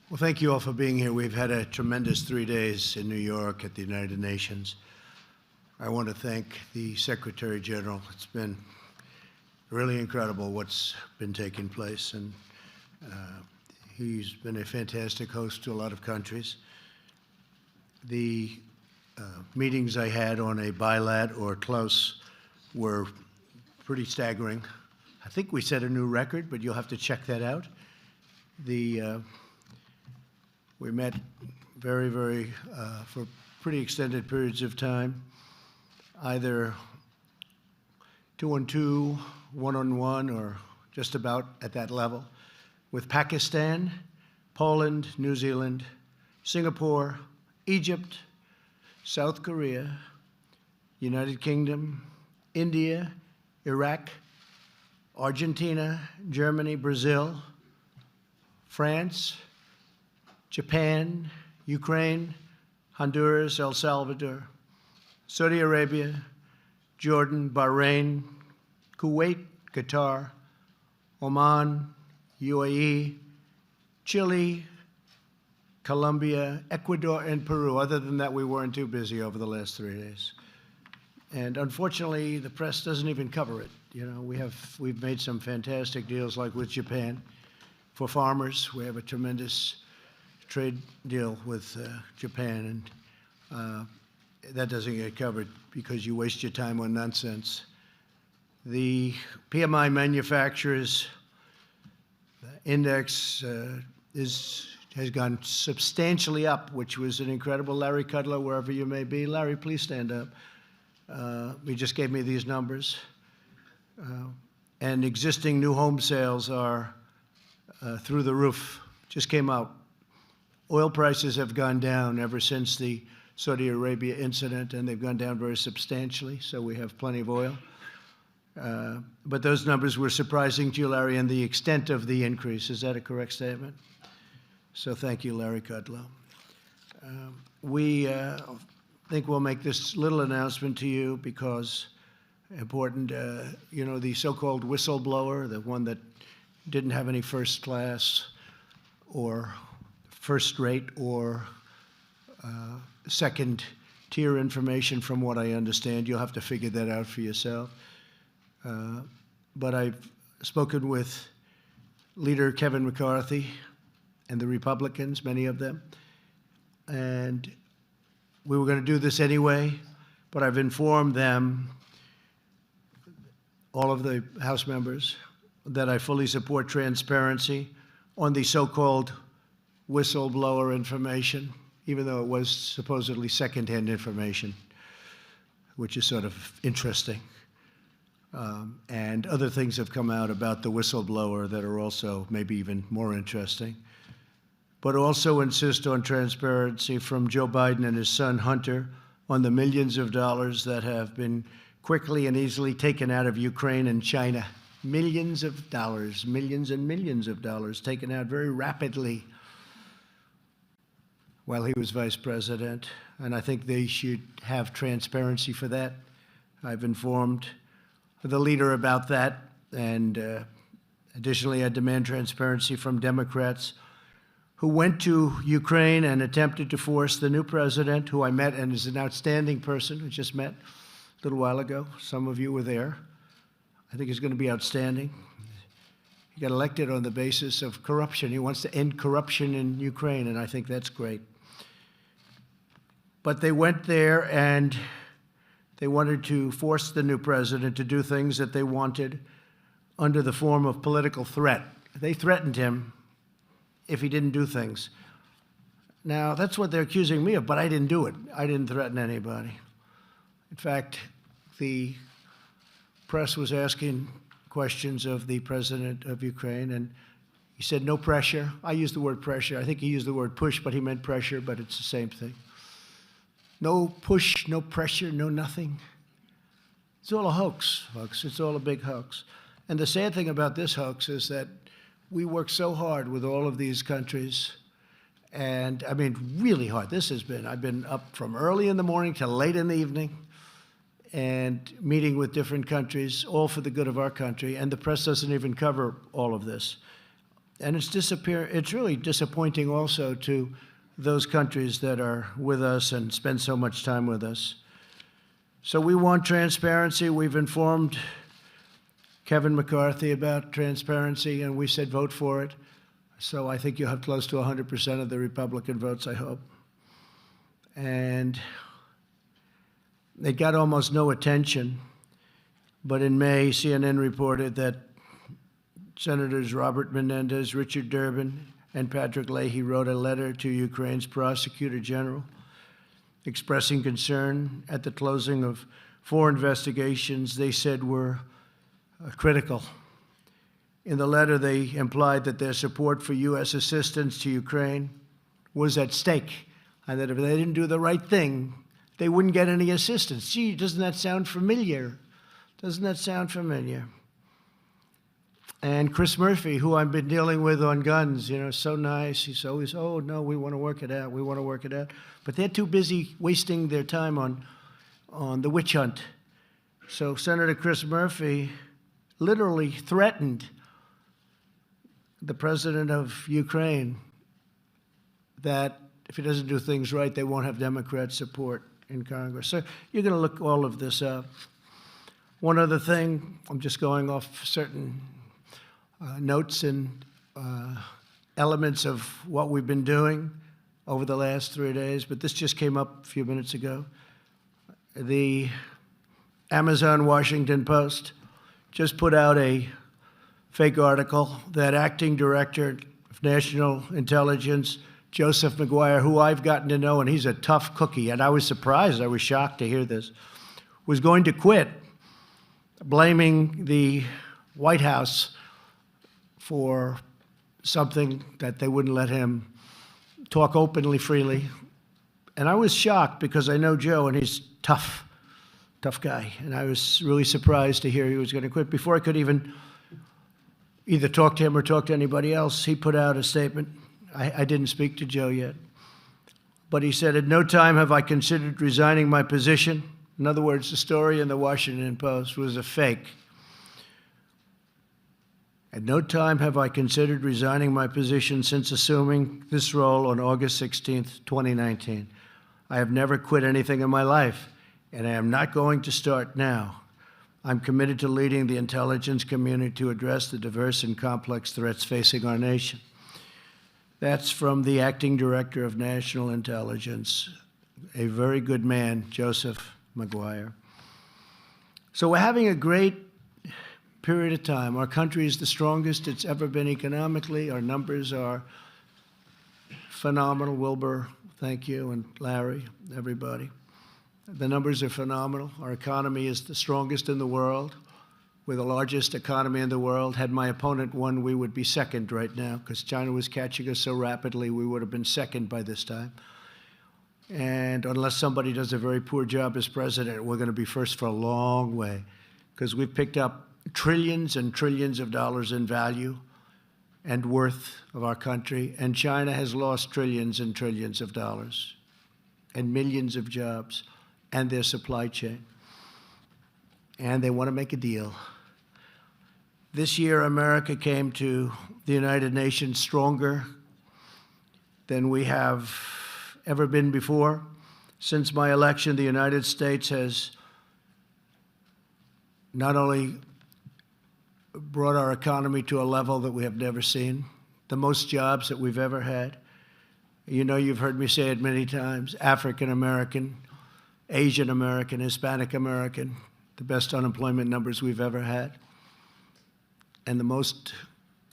Well, thank you all for being here. We've had a tremendous 3 days in New York at the United Nations. I want to thank the Secretary General. It's been really incredible what's been taking place, and he's been a fantastic host to a lot of countries. The meetings I had on a bilat or close were pretty staggering. I think we set a new record, but you'll have to check that out. We met for pretty extended periods of time, either 2-on-2, 1-on-1, or just about at that level, with Pakistan, Poland, New Zealand, Singapore, Egypt, South Korea, United Kingdom, India, Iraq, Argentina, Germany, Brazil, France, Japan, Ukraine, Honduras, El Salvador, Saudi Arabia, Jordan, Bahrain, Kuwait, Qatar, Oman, UAE, Chile, Colombia, Ecuador, and Peru. Other than that, we weren't too busy over the last 3 days. And unfortunately, the press doesn't even cover it. You know, we've made some fantastic deals, like with Japan. For farmers, we have a tremendous trade deal with Japan, and that doesn't get covered because you waste your time on nonsense. The PMI manufacturers index has gone substantially up, which was an incredible. Larry Kudlow, wherever you may be. Larry, please stand up. He just gave me these numbers. And existing new home sales are through the roof. Just came out. Oil prices have gone down ever since the Saudi Arabia incident, and they've gone down very substantially, so we have plenty of oil. But those numbers were surprising to you, Larry, and the extent of the increase. Is that a correct statement? So thank you, Larry Kudlow. We think we'll make this little announcement to you because important, you know, the so-called whistleblower, the one that didn't have any first class or first rate or second tier information, from what I understand. You'll have to figure that out for yourself. But I've spoken with Leader Kevin McCarthy and the Republicans, many of them, and we were going to do this anyway, but I've informed them, all of the House members, that I fully support transparency on the so-called whistleblower information, even though it was supposedly secondhand information, which is sort of interesting. And other things have come out about the whistleblower that are also maybe even more interesting. But also insist on transparency from Joe Biden and his son Hunter on the millions of dollars that have been quickly and easily taken out of Ukraine and China. Millions of dollars, millions and millions of dollars taken out very rapidly while he was vice president, and I think they should have transparency for that. I've informed the leader about that, and additionally, I demand transparency from Democrats who went to Ukraine and attempted to force the new president, who I met and is an outstanding person, who just met a little while ago. Some of you were there. I think he's going to be outstanding. He got elected on the basis of corruption. He wants to end corruption in Ukraine, and I think that's great. But they went there and they wanted to force the new president to do things that they wanted under the form of political threat. They threatened him if he didn't do things. Now, that's what they're accusing me of, but I didn't do it. I didn't threaten anybody. In fact, the press was asking questions of the president of Ukraine, and he said, no pressure. I used the word pressure. I think he used the word push, but he meant pressure, but it's the same thing. No push, no pressure, no nothing. It's all a hoax, folks. It's all a big hoax. And the sad thing about this hoax is that we work so hard with all of these countries, and I mean, really hard. I've been up from early in the morning till late in the evening, and meeting with different countries, all for the good of our country, and the press doesn't even cover all of this. And it's really disappointing also to those countries that are with us and spend so much time with us. So we want transparency. We've informed Kevin McCarthy about transparency, and we said vote for it. So I think you'll have close to 100% of the Republican votes, I hope. And it got almost no attention. But in May, CNN reported that Senators Robert Menendez, Richard Durbin, and Patrick Leahy wrote a letter to Ukraine's Prosecutor General expressing concern at the closing of 4 investigations they said were critical. In the letter, they implied that their support for U.S. assistance to Ukraine was at stake, and that if they didn't do the right thing, they wouldn't get any assistance. Gee, doesn't that sound familiar? Doesn't that sound familiar? And Chris Murphy, who I've been dealing with on guns, so nice. He's always, oh, no, we want to work it out. We want to work it out. But they're too busy wasting their time on the witch hunt. So Senator Chris Murphy literally threatened the president of Ukraine that if he doesn't do things right, they won't have Democrat support in Congress. So you're going to look all of this up. One other thing, I'm just going off certain notes and elements of what we've been doing over the last 3 days, but this just came up a few minutes ago. The Amazon Washington Post just put out a fake article that acting director of national intelligence, Joseph Maguire, who I've gotten to know, and he's a tough cookie, and I was surprised, I was shocked to hear this, was going to quit, blaming the White House for something that they wouldn't let him talk openly, freely. And I was shocked because I know Joe, and he's tough guy. And I was really surprised to hear he was going to quit. Before I could even either talk to him or talk to anybody else, he put out a statement. I didn't speak to Joe yet. But he said, at no time have I considered resigning my position. In other words, the story in the Washington Post was a fake. At no time have I considered resigning my position since assuming this role on August 16th, 2019. I have never quit anything in my life, and I am not going to start now. I'm committed to leading the intelligence community to address the diverse and complex threats facing our nation. That's from the acting director of national intelligence, a very good man, Joseph Maguire. So we're having a great period of time. Our country is the strongest it's ever been economically. Our numbers are phenomenal. Wilbur, thank you, and Larry, everybody. The numbers are phenomenal. Our economy is the strongest in the world. We're the largest economy in the world. Had my opponent won, we would be second right now, because China was catching us so rapidly, we would have been second by this time. And unless somebody does a very poor job as president, we're going to be first for a long way, because we've picked up trillions and trillions of dollars in value and worth of our country, and China has lost trillions and trillions of dollars and millions of jobs and their supply chain. And they want to make a deal. This year, America came to the United Nations stronger than we have ever been before. Since my election, the United States has not only brought our economy to a level that we have never seen, the most jobs that we've ever had. You know, you've heard me say it many times, African American, Asian American, Hispanic American, the best unemployment numbers we've ever had, and the most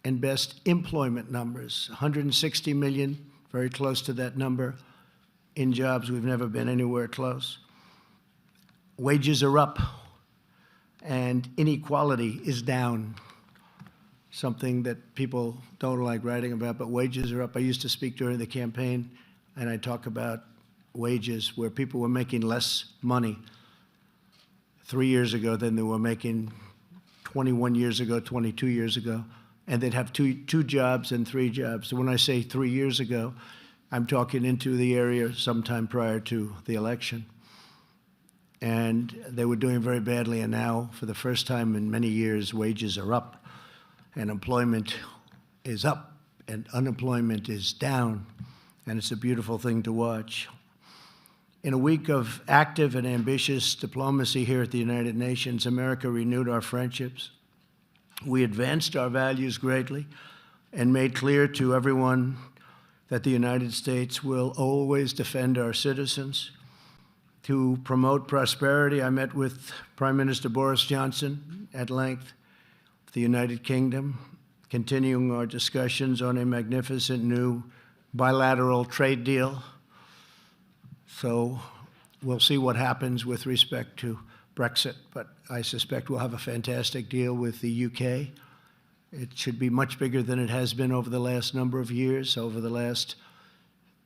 and best employment numbers, 160 million, very close to that number, in jobs. We've never been anywhere close. Wages are up, and inequality is down, something that people don't like writing about, but wages are up. I used to speak during the campaign, and I talk about wages where people were making less money 3 years ago than they were making 21 years ago, 22 years ago, and they'd have two jobs and 3 jobs. So when I say 3 years ago, I'm talking into the area sometime prior to the election. And they were doing very badly, and now, for the first time in many years, wages are up and employment is up. and unemployment is down, and it's a beautiful thing to watch. In a week of active and ambitious diplomacy here at the United Nations, America renewed our friendships. We advanced our values greatly and made clear to everyone that the United States will always defend our citizens. To promote prosperity, I met with Prime Minister Boris Johnson at length of the United Kingdom, continuing our discussions on a magnificent new bilateral trade deal. So we'll see what happens with respect to Brexit, but I suspect we'll have a fantastic deal with the UK. It should be much bigger than it has been over the last number of years, over the last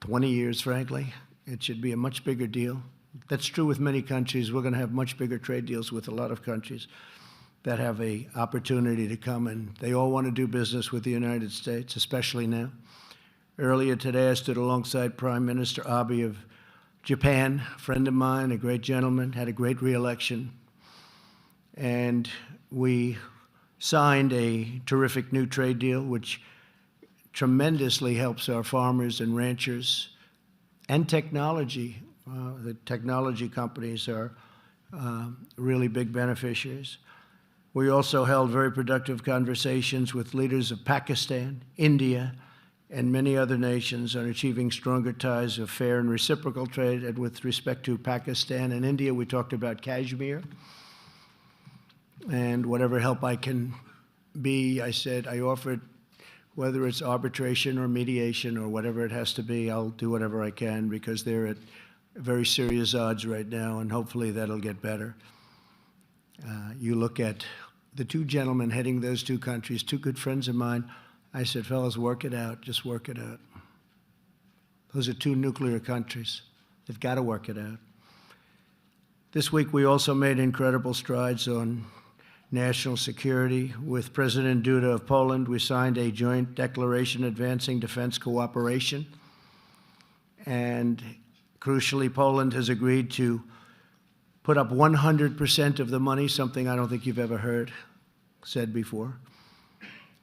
20 years, frankly. It should be a much bigger deal. That's true with many countries. We're going to have much bigger trade deals with a lot of countries that have an opportunity to come, and they all want to do business with the United States, especially now. Earlier today, I stood alongside Prime Minister Abe of Japan, a friend of mine, a great gentleman, had a great re-election, and we signed a terrific new trade deal, which tremendously helps our farmers and ranchers and technology. The technology companies are really big beneficiaries. We also held very productive conversations with leaders of Pakistan, India, and many other nations on achieving stronger ties of fair and reciprocal trade. And with respect to Pakistan and India, we talked about Kashmir. And whatever help I can be, I said, I offered, whether it's arbitration or mediation or whatever it has to be, I'll do whatever I can, because they're at very serious odds right now, and hopefully that'll get better. You look at the two gentlemen heading those two countries, two good friends of mine. I said, fellas, work it out. Just work it out. Those are two nuclear countries. They've got to work it out. This week, we also made incredible strides on national security. With President Duda of Poland, we signed a joint declaration advancing defense cooperation. And crucially, Poland has agreed to put up 100% of the money, something I don't think you've ever heard said before.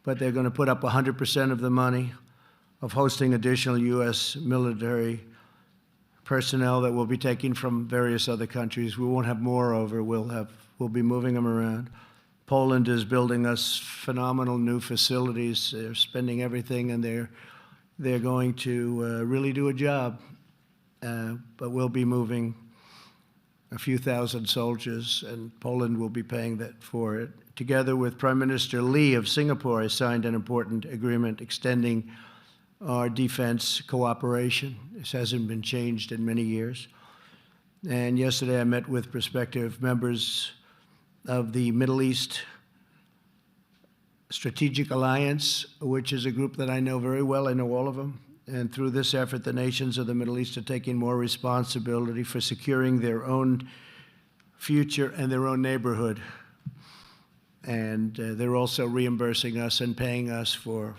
But they're going to put up 100% of the money of hosting additional U.S. military personnel that we'll be taking from various other countries. We won't have more over. We'll be moving them around. Poland is building us phenomenal new facilities. They're spending everything, and they're going to really do a job. But we'll be moving a few thousand soldiers, and Poland will be paying that for it. Together with Prime Minister Lee of Singapore, I signed an important agreement extending our defense cooperation. This hasn't been changed in many years. And yesterday I met with prospective members of the Middle East Strategic Alliance, which is a group that I know very well. I know all of them. And through this effort, the nations of the Middle East are taking more responsibility for securing their own future and their own neighborhood. And they're also reimbursing us and paying us for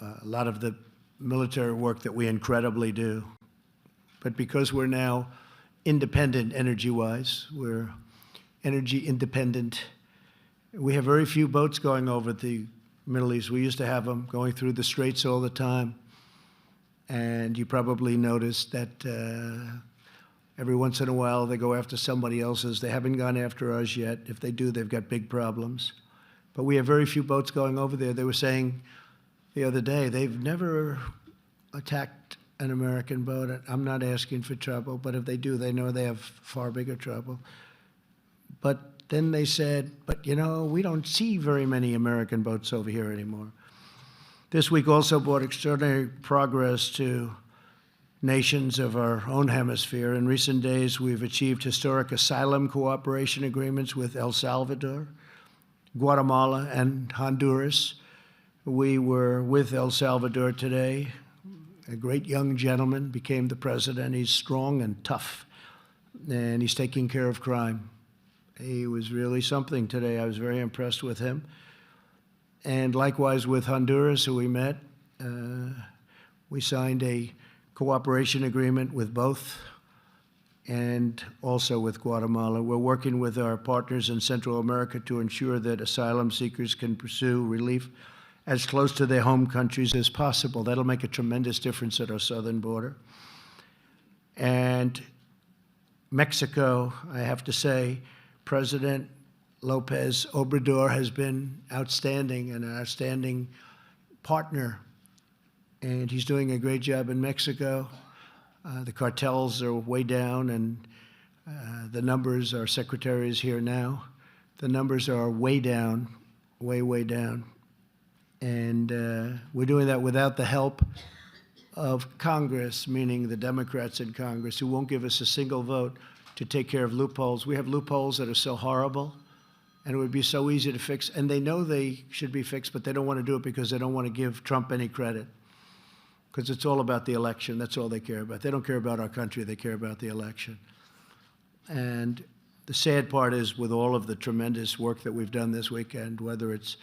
a lot of the military work that we incredibly do. But because we're now independent energy-wise, we're energy independent, we have very few boats going over the Middle East. We used to have them going through the straits all the time. And you probably noticed that every once in a while they go after somebody else's. They haven't gone after ours yet. If they do, they've got big problems. But we have very few boats going over there. They were saying the other day they've never attacked an American boat. I'm not asking for trouble, but if they do, they know they have far bigger trouble. But then they said, but you know, we don't see very many American boats over here anymore. This week also brought extraordinary progress to nations of our own hemisphere. In recent days, we've achieved historic asylum cooperation agreements with El Salvador, Guatemala, and Honduras. We were with El Salvador today. A great young gentleman became the president. He's strong and tough, and he's taking care of crime. He was really something today. I was very impressed with him. And likewise with Honduras, who we met, we signed a cooperation agreement with both, and also with Guatemala. We're working with our partners in Central America to ensure that asylum seekers can pursue relief as close to their home countries as possible. That'll make a tremendous difference at our southern border. And Mexico, I have to say, President Lopez Obrador has been outstanding, and an outstanding partner. And he's doing a great job in Mexico. The cartels are way down, and the numbers, our secretary is here now, the numbers are way down, way down. And we're doing that without the help of Congress, meaning the Democrats in Congress, who won't give us a single vote to take care of loopholes. We have loopholes that are so horrible, and it would be so easy to fix. And they know they should be fixed, but they don't want to do it because they don't want to give Trump any credit. Because it's all about the election. That's all they care about. They don't care about our country. They care about the election. And the sad part is, with all of the tremendous work that we've done this weekend, whether it's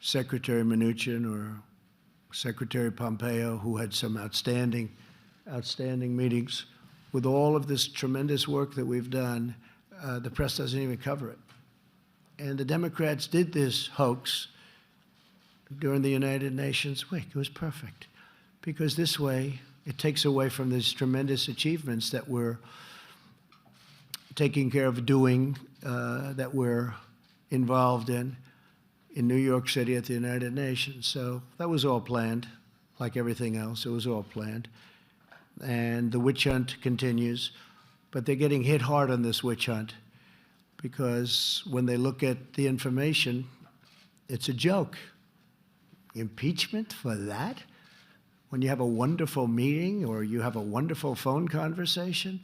Secretary Mnuchin or Secretary Pompeo, who had some outstanding meetings, with all of this tremendous work that we've done, the press doesn't even cover it. And the Democrats did this hoax during the United Nations week. It was perfect. Because this way, it takes away from these tremendous achievements that we're taking care of doing, that we're involved in New York City at the United Nations. So that was all planned, like everything else. It was all planned. And the witch hunt continues. But they're getting hit hard on this witch hunt because when they look at the information, it's a joke. Impeachment for that? When you have a wonderful meeting or you have a wonderful phone conversation,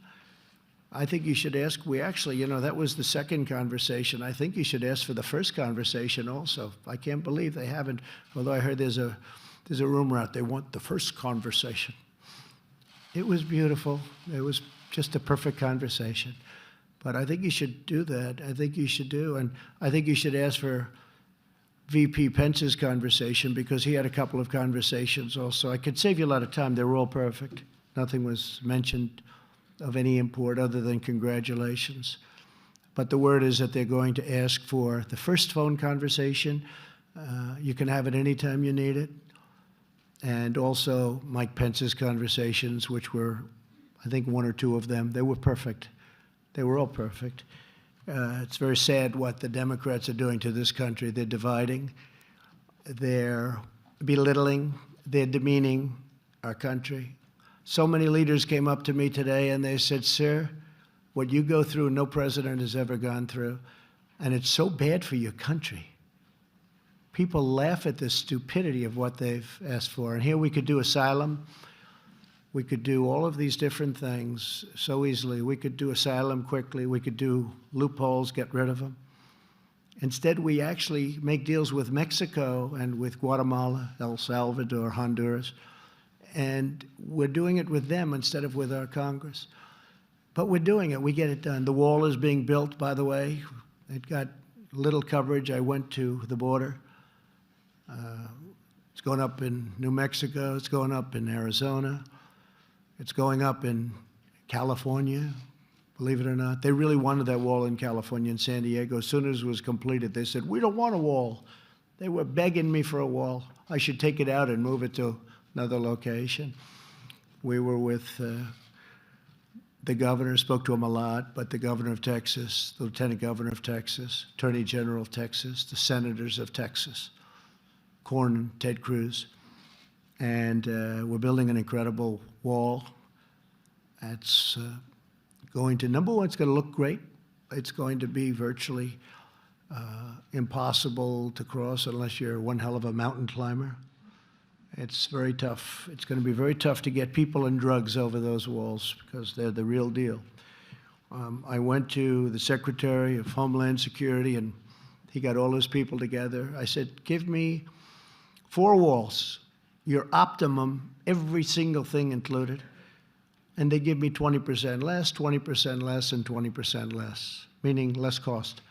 I think you should ask. We actually, that was the second conversation. I think you should ask for the first conversation also. I can't believe they haven't, although I heard there's a rumor out they want the first conversation. It was beautiful. It was just a perfect conversation. But I think you should do that. I think you should do. And I think you should ask for VP Pence's conversation, because he had a couple of conversations also. I could save you a lot of time. They were all perfect. Nothing was mentioned of any import other than congratulations. But the word is that they're going to ask for the first phone conversation. You can have it anytime you need it. And also Mike Pence's conversations, which were, I think, one or two of them. They were perfect. They were all perfect. It's very sad what the Democrats are doing to this country. They're dividing, they're belittling, they're demeaning our country. So many leaders came up to me today and they said, "Sir, what you go through, no president has ever gone through, and it's so bad for your country." People laugh at the stupidity of what they've asked for. And here we could do asylum. We could do all of these different things so easily. We could do asylum quickly. We could do loopholes, get rid of them. Instead, we actually make deals with Mexico and with Guatemala, El Salvador, Honduras, and we're doing it with them instead of with our Congress. But we're doing it. We get it done. The wall is being built, by the way. It got little coverage. I went to the border. It's going up in New Mexico. It's going up in Arizona. It's going up in California, believe it or not. They really wanted that wall in California and San Diego. As soon as it was completed, they said, "We don't want a wall." They were begging me for a wall. I should take it out and move it to another location. We were with the governor, spoke to him a lot, but the governor of Texas, the lieutenant governor of Texas, attorney general of Texas, the senators of Texas, Corn and Ted Cruz. And we're building an incredible wall. It's going to, number one, it's going to look great. It's going to be virtually impossible to cross unless you're one hell of a mountain climber. It's very tough. It's going to be very tough to get people and drugs over those walls because they're the real deal. I went to the Secretary of Homeland Security, and he got all his people together. I said, "Give me 4 walls, your optimum, every single thing included." And they give me 20% less, 20% less, and 20% less, meaning less cost.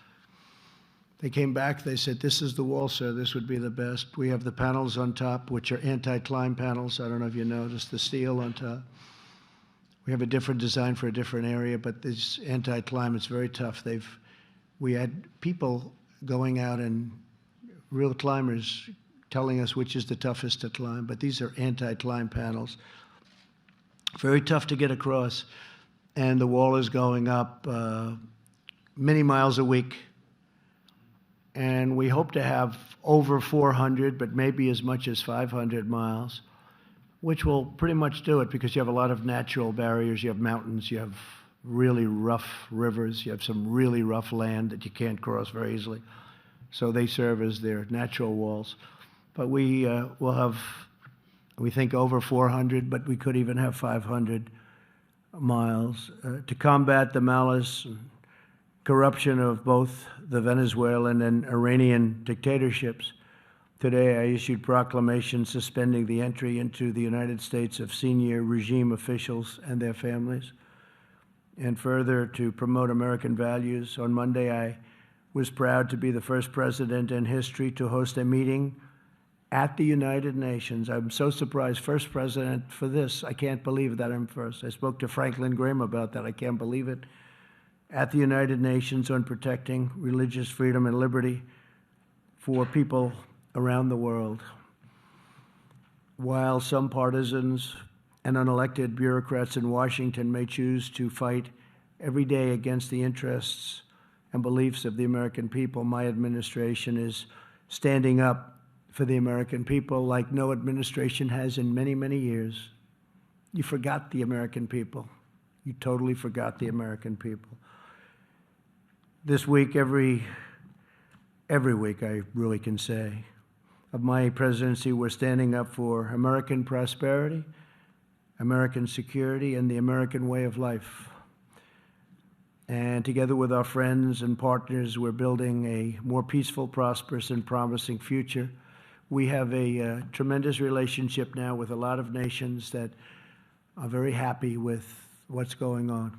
They came back, they said, "This is the wall, sir. This would be the best. We have the panels on top, which are anti-climb panels. I don't know if you noticed the steel on top. We have a different design for a different area, but this anti-climb, it's very tough." We had people going out, and real climbers telling us which is the toughest to climb, but these are anti-climb panels. Very tough to get across, and the wall is going up many miles a week. And we hope to have over 400, but maybe as much as 500 miles, which will pretty much do it because you have a lot of natural barriers. You have mountains, you have really rough rivers, you have some really rough land that you can't cross very easily. So they serve as their natural walls. But we will have, we think, over 400, but we could even have 500 miles to combat the malice and corruption of both the Venezuelan and Iranian dictatorships. Today, I issued proclamations suspending the entry into the United States of senior regime officials and their families. And further, to promote American values, on Monday, I was proud to be the first president in history to host a meeting at the United Nations. I'm so surprised, first president for this. I can't believe that I'm first. I spoke to Franklin Graham about that. I can't believe it. At the United Nations on protecting religious freedom and liberty for people around the world. While some partisans and unelected bureaucrats in Washington may choose to fight every day against the interests and beliefs of the American people, my administration is standing up for the American people like no administration has in many, many years. You forgot the American people. You totally forgot the American people. This week, every week, I really can say, of my presidency, we're standing up for American prosperity, American security, and the American way of life. And together with our friends and partners, we're building a more peaceful, prosperous, and promising future. We have a tremendous relationship now with a lot of nations that are very happy with what's going on.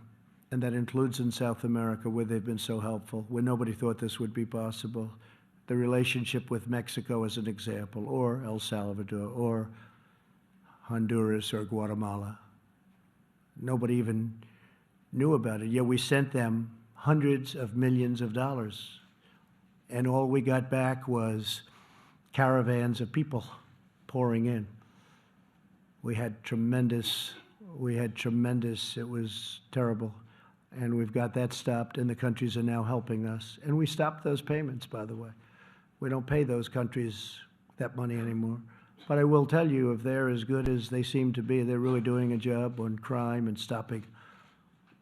And that includes in South America, where they've been so helpful, where nobody thought this would be possible. The relationship with Mexico as an example, or El Salvador, or Honduras, or Guatemala. Nobody even knew about it. Yet we sent them hundreds of millions of dollars. And all we got back was caravans of people pouring in. We had tremendous, it was terrible. And we've got that stopped, and the countries are now helping us. And we stopped those payments, by the way. We don't pay those countries that money anymore. But I will tell you, if they're as good as they seem to be, they're really doing a job on crime and stopping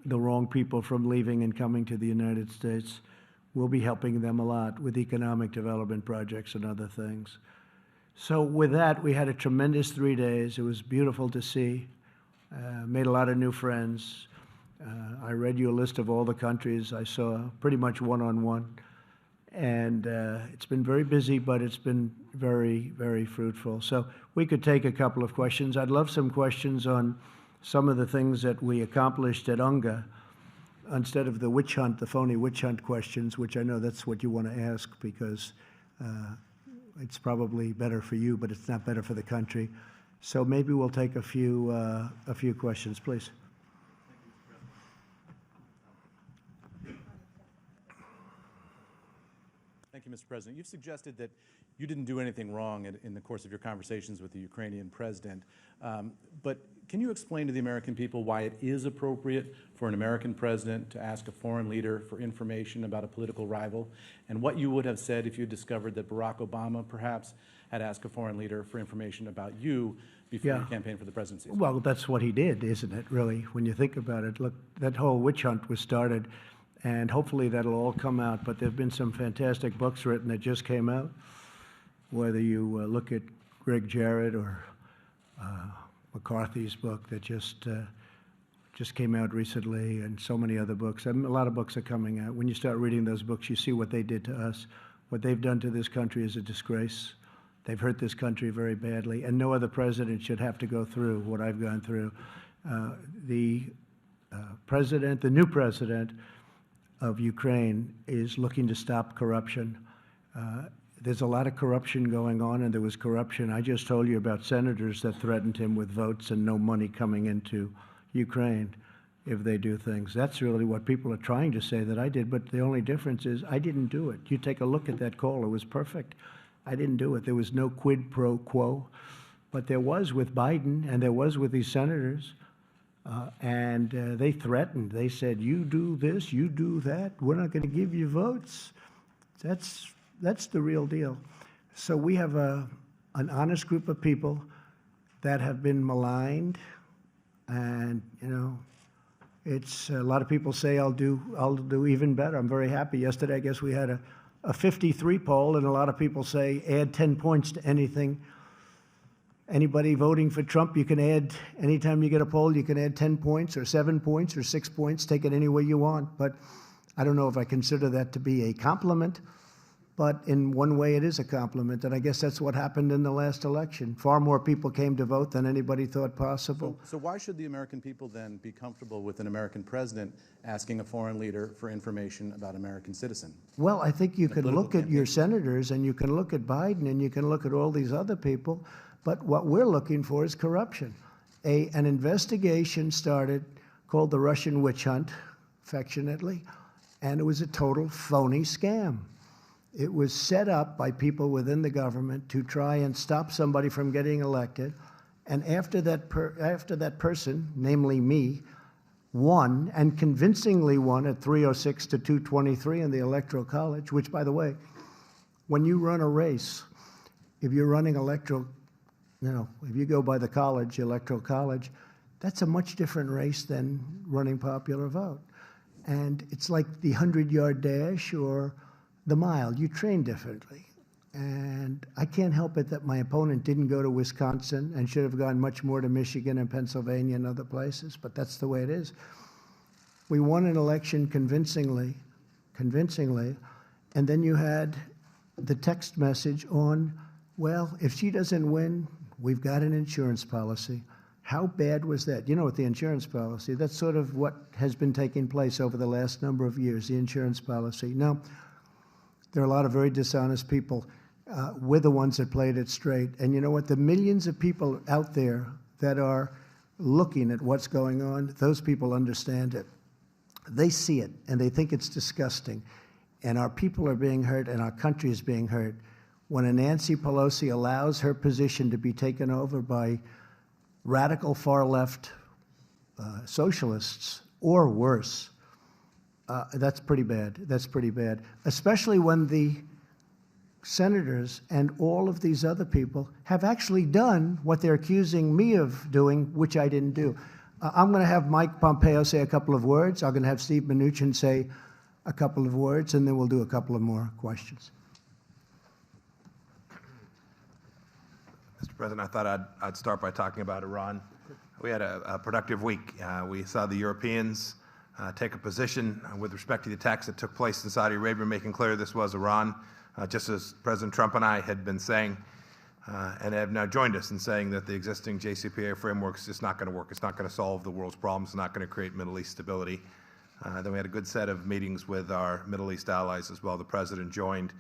the wrong people from leaving and coming to the United States. We'll be helping them a lot with economic development projects and other things. So with that, we had a tremendous 3 days. It was beautiful to see. Made a lot of new friends. I read you a list of all the countries I saw, pretty much one-on-one. And it's been very busy, but it's been very, very fruitful. So we could take a couple of questions. I'd love some questions on some of the things that we accomplished at UNGA, instead of the witch hunt, the phony witch hunt questions, which I know that's what you want to ask because it's probably better for you, but it's not better for the country. So maybe we'll take a few questions, please. Thank you, Mr. President. You've suggested that you didn't do anything wrong in the course of your conversations with the Ukrainian president. But can you explain to the American people why it is appropriate for an American president to ask a foreign leader for information about a political rival, and what you would have said if you discovered that Barack Obama perhaps had asked a foreign leader for information about you before you campaigned for the presidency? Well, that's what he did, isn't it, really, when you think about it? Look, that whole witch hunt was started, and hopefully that'll all come out. But there have been some fantastic books written that just came out, whether you look at Greg Jarrett or McCarthy's book that just came out recently, and so many other books. A lot of books are coming out. When you start reading those books, you see what they did to us. What they've done to this country is a disgrace. They've hurt this country very badly, and no other president should have to go through what I've gone through. The new president of Ukraine is looking to stop corruption. There's a lot of corruption going on, and there was corruption. I just told you about senators that threatened him with votes and no money coming into Ukraine if they do things. That's really what people are trying to say that I did, but the only difference is I didn't do it. You take a look at that call. It was perfect. I didn't do it. There was no quid pro quo, but there was with Biden, and there was with these senators. And they threatened. They said, "You do this, you do that. We're not going to give you votes." That's the real deal. So we have an honest group of people that have been maligned, and it's a lot of people say I'll do even better. I'm very happy. Yesterday, I guess we had a 53 poll, and a lot of people say add 10 points to anything. Anybody voting for Trump, you can add, anytime you get a poll, you can add 10 points or 7 points or 6 points, take it any way you want. But I don't know if I consider that to be a compliment, but in one way it is a compliment, and I guess that's what happened in the last election. Far more people came to vote than anybody thought possible. So why should the American people then be comfortable with an American president asking a foreign leader for information about an American citizen? Well, I think you can look at your campaign. senators, and you can look at Biden, and you can look at all these other people, but what we're looking for is corruption. An investigation started called the Russian witch hunt, affectionately, and it was a total phony scam. It was set up by people within the government to try and stop somebody from getting elected, and after that person, namely me, won, and convincingly won at 306 to 223 in the Electoral College, which, by the way, when you run a race, if you're running if you go by the college, Electoral College, that's a much different race than running popular vote. And it's like the 100-yard dash or the mile. You train differently. And I can't help it that my opponent didn't go to Wisconsin and should have gone much more to Michigan and Pennsylvania and other places, but that's the way it is. We won an election convincingly, and then you had the text message on, well, if she doesn't win, we've got an insurance policy. How bad was that? With the insurance policy, that's sort of what has been taking place over the last number of years, the insurance policy. Now, there are a lot of very dishonest people. We're the ones that played it straight. And you know what? The millions of people out there that are looking at what's going on, those people understand it. They see it, and they think it's disgusting. And our people are being hurt, and our country is being hurt. When a Nancy Pelosi allows her position to be taken over by radical far-left socialists, or worse, that's pretty bad. That's pretty bad, especially when the senators and all of these other people have actually done what they're accusing me of doing, which I didn't do. I'm going to have Mike Pompeo say a couple of words. I'm going to have Steve Mnuchin say a couple of words, and then we'll do a couple of more questions. Mr. President, I thought I'd start by talking about Iran. We had a productive week. We saw the Europeans take a position with respect to the attacks that took place in Saudi Arabia, making clear this was Iran, just as President Trump and I had been saying, and have now joined us in saying that the existing JCPOA framework is just not going to work. It's not going to solve the world's problems. It's not going to create Middle East stability. Then we had a good set of meetings with our Middle East allies as well. The President joined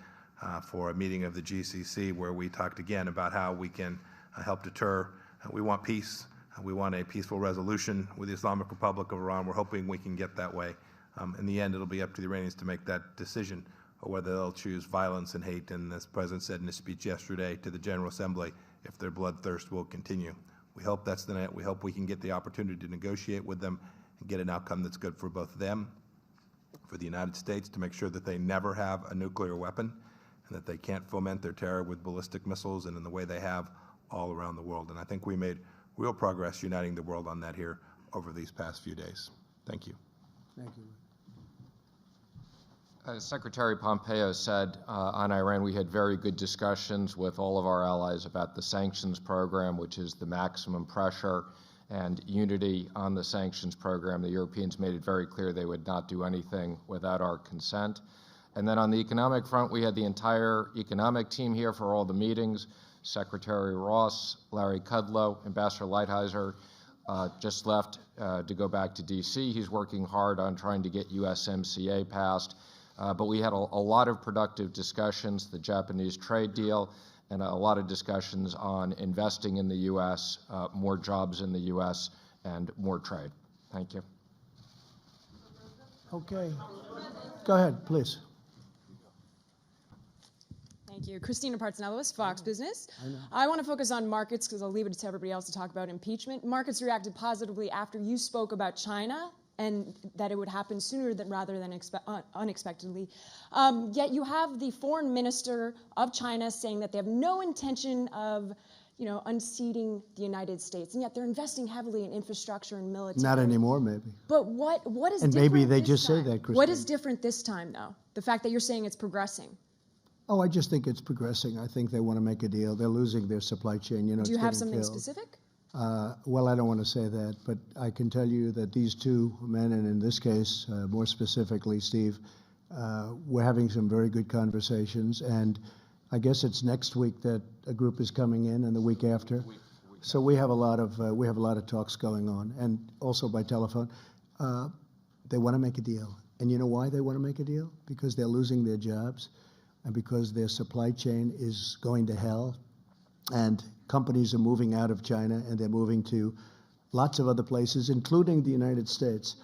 for a meeting of the GCC where we talked again about how we can help deter. We want peace. We want a peaceful resolution with the Islamic Republic of Iran. We're hoping we can get that way. In the end, it'll be up to the Iranians to make that decision, or whether they'll choose violence and hate. And as the President said in his speech yesterday to the General Assembly, if their bloodthirst will continue. We hope that's the net. We hope we can get the opportunity to negotiate with them and get an outcome that's good for both them, for the United States, to make sure that they never have a nuclear weapon and that they can't foment their terror with ballistic missiles and in the way they have all around the world. And I think we made real progress uniting the world on that here over these past few days. Thank you. Thank you. As Secretary Pompeo said on Iran, we had very good discussions with all of our allies about the sanctions program, which is the maximum pressure and unity on the sanctions program. The Europeans made it very clear they would not do anything without our consent. And then on the economic front, we had the entire economic team here for all the meetings. Secretary Ross, Larry Kudlow, Ambassador Lighthizer just left to go back to D.C. He's working hard on trying to get USMCA passed. But we had a lot of productive discussions, the Japanese trade deal, and a lot of discussions on investing in the U.S., more jobs in the U.S., and more trade. Thank you. Okay. Go ahead, please. Thank you. Christina Partsinevelos, Fox Business. I want to focus on markets because I'll leave it to everybody else to talk about impeachment. Markets reacted positively after you spoke about China and that it would happen sooner rather than unexpectedly. Yet you have the foreign minister of China saying that they have no intention of unseating the United States, and yet they're investing heavily in infrastructure and military. Not anymore, maybe. But what is And different maybe they this just say time? that, Christine. What is different this time, though? The fact that you're saying it's progressing. Oh, I just think it's progressing. I think they want to make a deal. They're losing their supply chain. Do you have something specific? Well, I don't want to say that, but I can tell you that these two men, and in this case, more specifically, Steve, we're having some very good conversations, and I guess it's next week that a group is coming in, and the week after. So we have a lot of talks going on, and also by telephone. They want to make a deal, and you know why they want to make a deal? Because they're losing their jobs, and because their supply chain is going to hell, and companies are moving out of China, and they're moving to lots of other places, including the United States,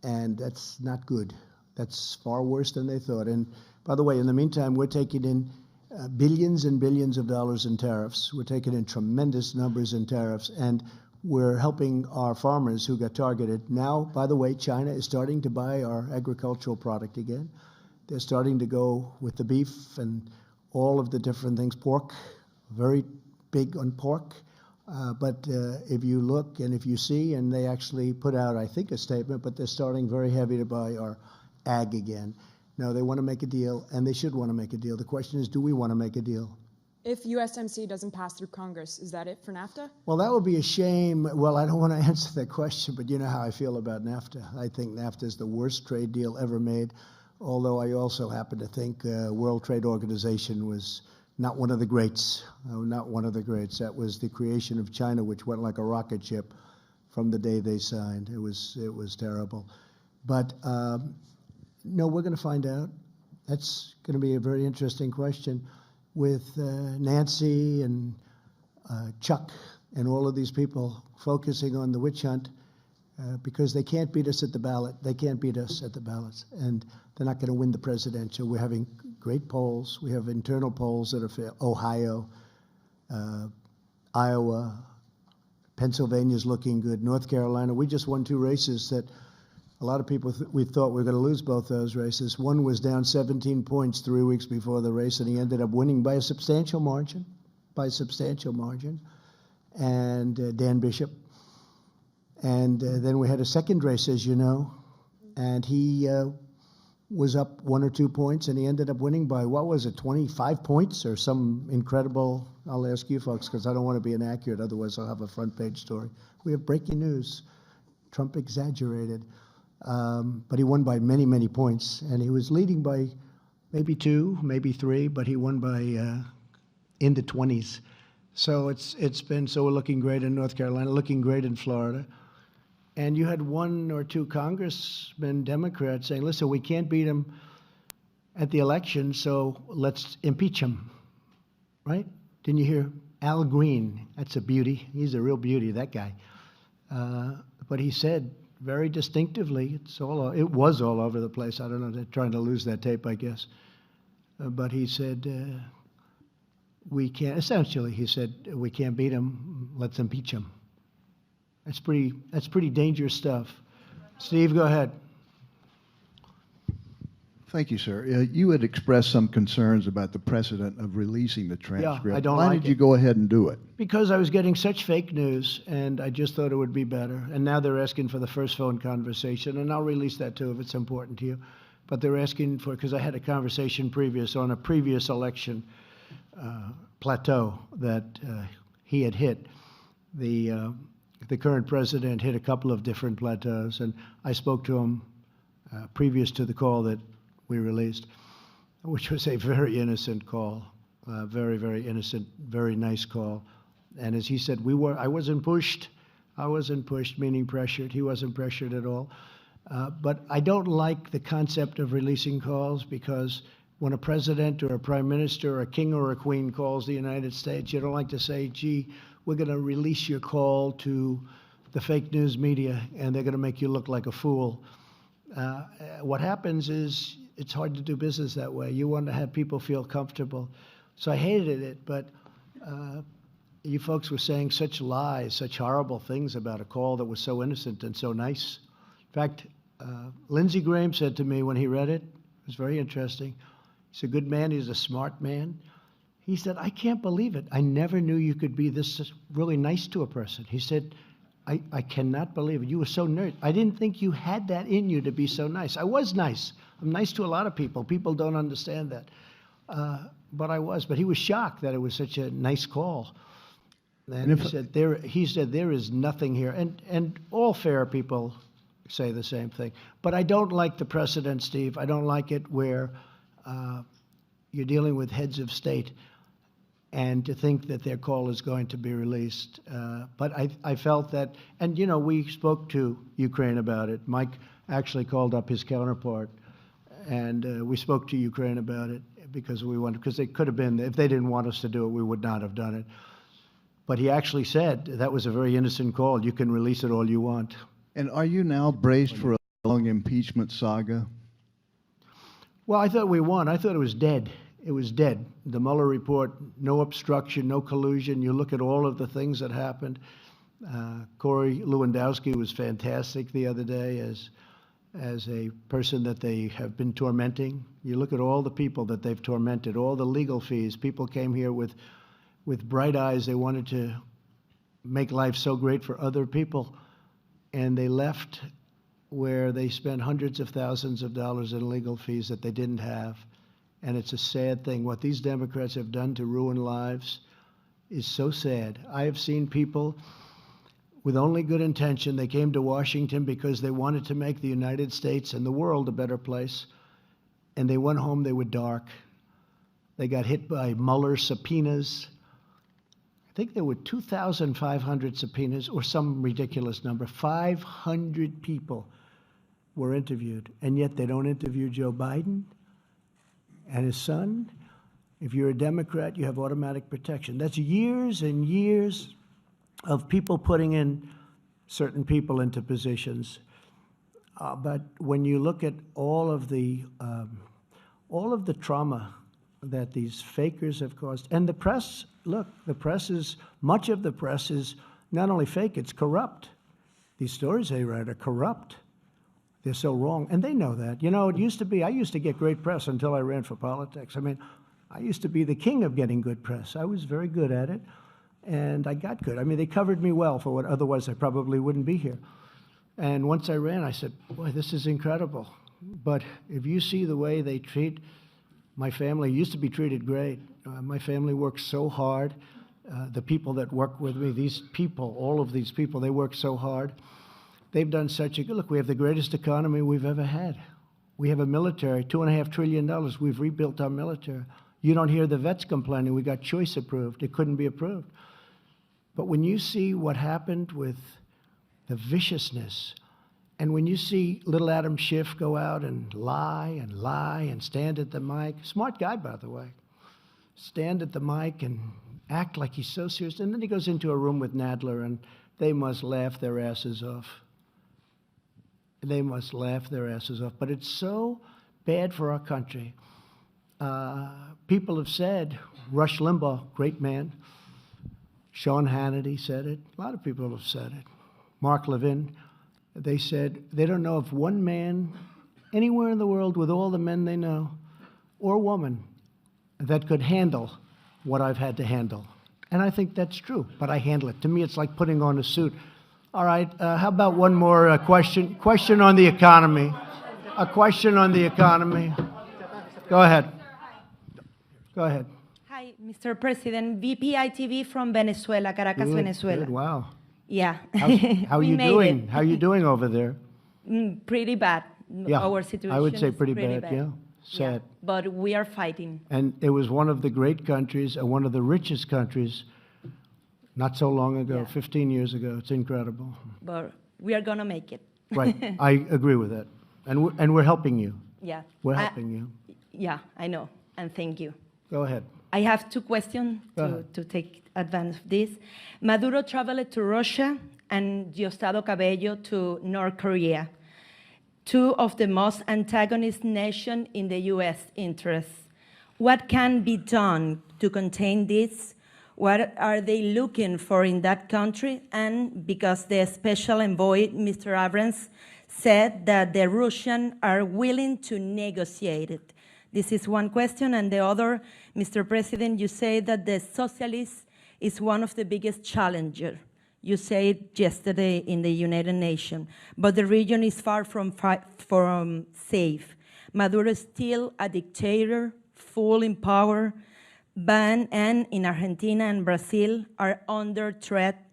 and that's not good. That's far worse than they thought. And by the way, in the meantime, we're taking in billions and billions of dollars in tariffs. We're taking in tremendous numbers in tariffs, and we're helping our farmers who got targeted. Now, by the way, China is starting to buy our agricultural product again. They're starting to go with the beef and all of the different things. Pork, very big on pork. But if you look and if you see, and they actually put out, I think, a statement, but they're starting very heavy to buy our ag again. No, they want to make a deal, and they should want to make a deal. The question is, do we want to make a deal? If USMC doesn't pass through Congress, is that it for NAFTA? Well, that would be a shame. Well, I don't want to answer that question, but you know how I feel about NAFTA. I think NAFTA is the worst trade deal ever made, although I also happen to think World Trade Organization was not one of the greats. Not one of the greats. That was the creation of China, which went like a rocket ship from the day they signed. It was terrible. But no, we're going to find out. That's going to be a very interesting question with Nancy and Chuck and all of these people focusing on the witch hunt because they can't beat us at the ballot. They can't beat us at the ballots, and they're not going to win the presidential. We're having great polls. We have internal polls that are Ohio, Iowa, Pennsylvania's looking good. North Carolina, we just won 2 races that a lot of people we thought we were going to lose both those races. One was down 17 points 3 weeks before the race, and he ended up winning by a substantial margin, and Dan Bishop. And then we had a second race, as you know, and he was up 1 or 2 points, and he ended up winning by, 25 points or some incredible, I'll ask you folks, because I don't want to be inaccurate, otherwise I'll have a front page story. We have breaking news. Trump exaggerated. But he won by many, many points, and he was leading by maybe 2, maybe 3, but he won by in the 20s. So we're looking great in North Carolina, looking great in Florida. And you had 1 or 2 congressmen, Democrats, saying, listen, we can't beat him at the election, so let's impeach him, right? Didn't you hear Al Green? That's a beauty. He's a real beauty, that guy. But he said, very distinctively, it was all over the place. I don't know, they're trying to lose that tape, I guess. But he said, we can't beat him, let's impeach him. That's pretty dangerous stuff. Steve, go ahead. Thank you, sir. You had expressed some concerns about the precedent of releasing the transcript. I don't Why like did you it. go ahead and do it? Because I was getting such fake news, and I just thought it would be better. And now they're asking for the first phone conversation, and I'll release that too if it's important to you. But they're asking for, because I had a conversation on a previous election plateau that he had hit. The current president hit a couple of different plateaus, and I spoke to him previous to the call that we released, which was a very innocent call, very, very innocent, very nice call. And as he said, I wasn't pushed, meaning pressured. He wasn't pressured at all. But I don't like the concept of releasing calls because when a president or a prime minister or a king or a queen calls the United States, you don't like to say, gee, we're going to release your call to the fake news media and they're going to make you look like a fool. What happens is it's hard to do business that way. You want to have people feel comfortable. So I hated it, but you folks were saying such lies, such horrible things about a call that was so innocent and so nice. In fact, Lindsey Graham said to me when he read it, it was very interesting. He's a good man. He's a smart man. He said, I can't believe it. I never knew you could be this really nice to a person. He said, I cannot believe it. You were so nice. I didn't think you had that in you to be so nice. I was nice. I'm nice to a lot of people. People don't understand that. But I was. But he was shocked that it was such a nice call. And he said, there is nothing here. And all fair people say the same thing. But I don't like the precedent, Steve. I don't like it where you're dealing with heads of state and to think that their call is going to be released. But I felt that, and you know, we spoke to Ukraine about it. Mike actually called up his counterpart, and we spoke to Ukraine about it because it could have been, if they didn't want us to do it, we would not have done it. But he actually said that was a very innocent call. You can release it all you want. And are you now braced for a long impeachment saga? Well, I thought we won. I thought it was dead. It was dead. The Mueller report, no obstruction, no collusion. You look at all of the things that happened. Corey Lewandowski was fantastic the other day as a person that they have been tormenting. You look at all the people that they've tormented, all the legal fees. People came here with bright eyes. They wanted to make life so great for other people. And they left where they spent hundreds of thousands of dollars in legal fees that they didn't have. And it's a sad thing. What these Democrats have done to ruin lives is so sad. I have seen people with only good intention. They came to Washington because they wanted to make the United States and the world a better place. And they went home, they were dark. They got hit by Mueller subpoenas. I think there were 2,500 subpoenas or some ridiculous number. 500 people were interviewed, and yet they don't interview Joe Biden and his son. If you're a Democrat, you have automatic protection. That's years and years of people putting in certain people into positions. But when you look at all of the trauma that these fakers have caused, and the press, look, much of the press is not only fake, it's corrupt. These stories they write are corrupt. They're so wrong, and they know that. You know, I used to get great press until I ran for politics. I mean, I used to be the king of getting good press. I was very good at it, and I got good. I mean, they covered me well for what otherwise I probably wouldn't be here. And once I ran, I said, boy, this is incredible. But if you see the way they treat my family, used to be treated great. My family works so hard. The people that work with me, these people, all of these people, they work so hard. They've done such a good, look, we have the greatest economy we've ever had. We have a military, $2.5 trillion. We've rebuilt our military. You don't hear the vets complaining. We got choice approved. It couldn't be approved. But when you see what happened with the viciousness, and when you see little Adam Schiff go out and lie and stand at the mic, smart guy, by the way, stand at the mic and act like he's so serious, and then he goes into a room with Nadler, and they must laugh their asses off. They must laugh their asses off. But it's so bad for our country. People have said, Rush Limbaugh, great man. Sean Hannity said it. A lot of people have said it. Mark Levin, they said they don't know of one man anywhere in the world with all the men they know, or woman, that could handle what I've had to handle. And I think that's true, but I handle it. To me, it's like putting on a suit. All right, how about one more question? Question on the economy. A question on the economy. Go ahead. Go ahead. Hi, Mr. President. VPI-TV from Venezuela, Caracas, Venezuela. Good, wow. Yeah. How are you doing? How are you doing over there? Pretty bad. Yeah, Our situation I would say is pretty bad, yeah. Sad. Yeah, but we are fighting. And it was one of the great countries and one of the richest countries not so long ago, Yeah. 15 years ago. It's incredible. But we are going to make it. Right. I agree with that. And we're helping you. Yeah. We're helping you. Yeah, I know. And thank you. Go ahead. I have two questions Go ahead. to take advantage of this. Maduro traveled to Russia and Diosdado Cabello to North Korea, two of the most antagonist nations in the U.S. interests. What can be done to contain this? What are they looking for in that country? And because the special envoy, Mr. Abrams, said that the Russians are willing to negotiate it. This is one question. And the other, Mr. President, you say that the socialist is one of the biggest challengers. You said yesterday in the United Nations, but the region is far from safe. Maduro is still a dictator, full in power, and in Argentina and Brazil are under threat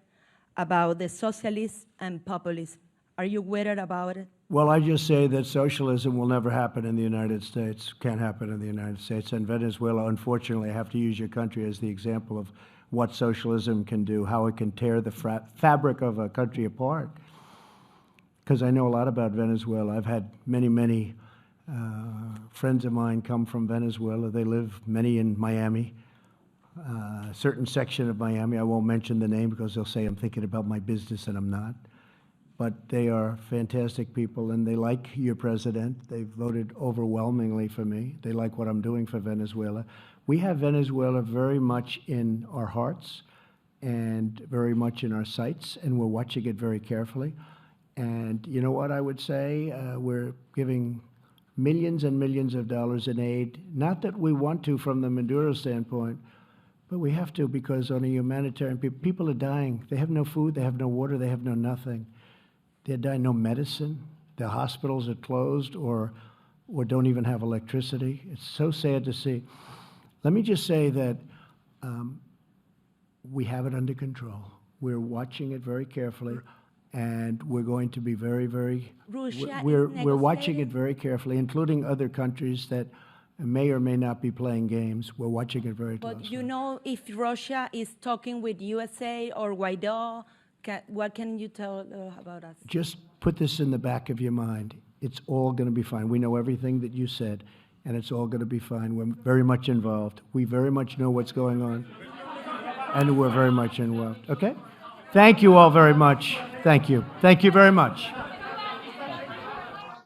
about the socialists and populists. Are you worried about it? Well, I just say that socialism will never happen in the United States, can't happen in the United States. And Venezuela, unfortunately, I have to use your country as the example of what socialism can do, how it can tear the fabric of a country apart. Because I know a lot about Venezuela. I've had many friends of mine come from Venezuela. They live, many in Miami, a certain section of Miami. I won't mention the name because they'll say I'm thinking about my business and I'm not. But they are fantastic people and they like your president. They voted overwhelmingly for me. They like what I'm doing for Venezuela. We have Venezuela very much in our hearts and very much in our sights, and we're watching it very carefully. And you know what I would say? We're giving millions and millions of dollars in aid, not that we want to from the Maduro standpoint, but we have to because on a humanitarian, people are dying. They have no food, they have no water, they have no nothing. They're dying, no medicine. The hospitals are closed or don't even have electricity. It's so sad to see. Let me just say that we have it under control. We're watching it very carefully, and we're going to be very, we're watching it very carefully, including other countries that may or may not be playing games. We're watching it very closely. But you know if Russia is talking with USA or Guaido, what can you tell about us? Just put this in the back of your mind. It's all going to be fine. We know everything that you said, and it's all going to be fine. We're very much involved. We very much know what's going on, and we're very much involved. Okay? Thank you all very much. Thank you. Thank you very much.